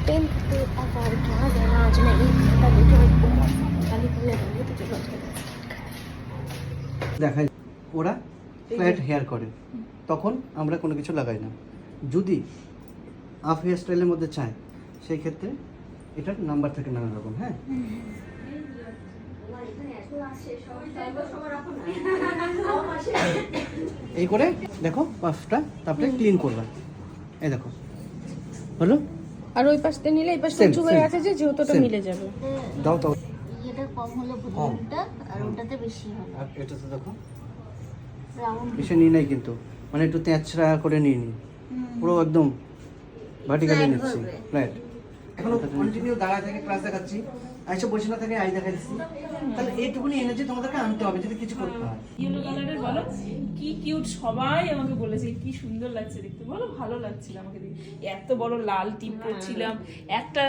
10th पे अगर क्या देना आज मैं एक घंटा लेके खाली करने वाली तो चलो দেখাই ওরা ফ্ল্যাট হেয়ার করে, তখন আমরা কোনো কিছু লাগাই না। যদি হাফ হেয়ার স্টাইলের মধ্যে চায় সেই ক্ষেত্রে এটার নাম্বার থাকে নানা রকম। হ্যাঁ, এই করে দেখো পাঁচটা, তারপরে ক্লিন করবা। এই দেখো হলো। আর ওই পাশতে নিলে এই পাশে Same, উঁচু হয়ে same. আছে যে যেহেতু ওটা Same. মিলে যাবে। দাও দাও। এটা কম হলো ভলিউমটা আর ওটাতে বেশি হলো আর এটাতে দেখো রাউন্ড। বেশি নিই নাই কিন্তু, মানে একটু তেঁচড়া করে নিয়ে নিই, পুরো একদম ভার্টিক্যালি Flat নিচ্ছি করবে। ফ্ল্যাট। এখনো কন্টিনিউ দাঁড়ায় থেকে ক্লাস দেখাচ্ছি, আইসা বসে না থাকে আই দেখাচ্ছি, তাহলে এইটুকুনি এনার্জি তোমাদেরকে আনতে হবে যদি কিছু করতে হয়। ইয়েলো কালারের বলো কি কিউট, সবাই আমাকে বলেছে কি সুন্দর লাগছে দেখতে, বলো ভালো লাগছিল আমাকে দেখে। এত বড় লাল টিপ পরছিলাম, একটা